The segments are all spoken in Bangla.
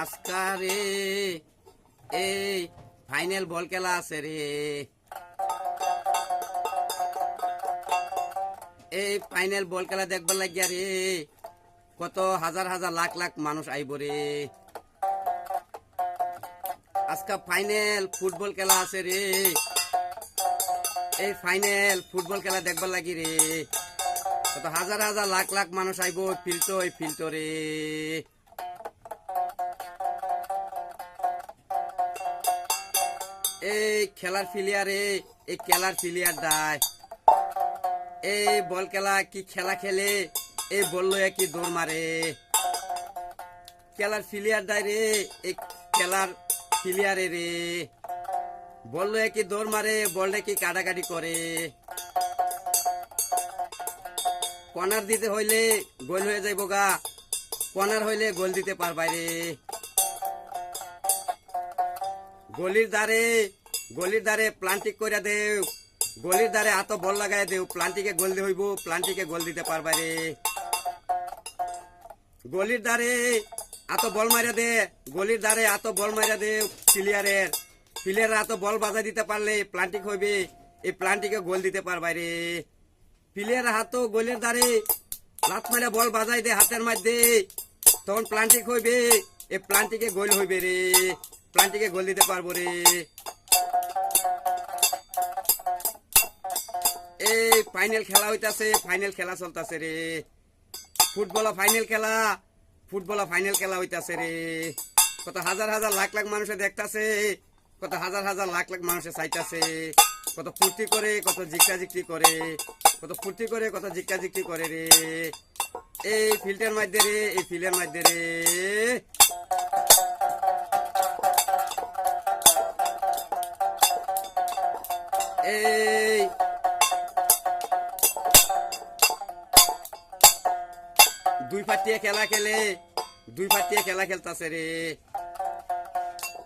আজকা রে এই ফাইনাল বল খেলা আছে রে। এই ফাইনাল বল খেলা দেখবার লাগিয়া রে কত হাজার হাজার লাখ লাখ মানুষ আইব রে। আজকা ফাইনাল ফুটবল খেলা আছে রে। এই ফাইনাল ফুটবল খেলা দেখবার লাগি রে কত হাজার হাজার লাখ লাখ মানুষ আইব ফিল্টো রে। এই খেলার প্লেয়ারে এই খেলার প্লেয়ার দায় এই বল খেলা কি খেলা খেলে এই বল লইয়া কি দৌড় মারে। খেলার প্লেয়ার দায় রে এই খেলার প্লেয়ারে রে বল লইয়া কি দৌড় মারে, বলটা কি কাটাকাটি করে। কর্নার দিতে হইলে গোল হয়ে যাইব গা, কর্নার হইলে গোল দিতে পারবাই রে। গলির দ্বারে প্লান্টিক করে দেও, গলির দ্বারে এত বল লাগাই দেও, প্লান্টিকে গোল দিয়ে হইব, প্লান্টিকে গোল দিতে পারবাই রে। গলির দ্বারে এত বল মারিয়া দে, গলির দ্বারে এত বল মারিয়া দে প্লেয়ারের এত বল বাজাই দিতে পারলে প্লান্টিক হইবে, এই প্লান্টিকে গোল দিতে পারবাই রে। প্লেয়ার হাত গোলের দ্বারে লাত মারিয়া বল বাজাই দে হাতের মধ্যে, তখন প্লান্টিক হইবে, এই প্লান্টিকে গোল হইবে রে, প্লান্টিকে গোল দিতে পারবো রে। এই ফাইনাল খেলা হইতাছে, ফাইনাল খেলা চলতেছে রে। ফুটবল ফাইনাল খেলা হইতাছে রে। কত হাজার হাজার লাখ লাখ মানুষে দেখতাছে, কত হাজার হাজার লাখ লাখ মানুষে চাইতাছে, কত ফুর্তি করে, কত জিক্কা করে, কত ফুর্তি করে, কত জিক্কা করে রে। এই ফিল্ডের মধ্যে রে, এই ফিল্ডের মধ্যে রে। এই দুই পাটিয়ে খেলা খেলতাছে রে।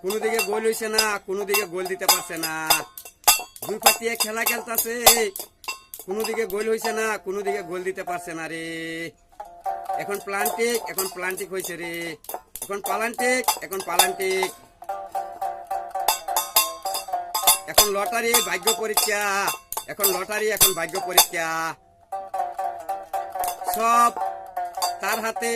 কোনো দিকে গোল হইছে না, কোনো দিকে গোল দিতে পারছে না। দুই পাটিয়ে খেলা খেলতাছে, কোনো দিকে গোল হইছে না, কোনো দিকে গোল দিতে পারছে না রে। এখন প্লান্টিক হইছে রে, এখন পালান্টিক। এখন লটারি ভাগ্য পরীক্ষা, এখন ভাগ্য পরীক্ষা। সব তার হাতে।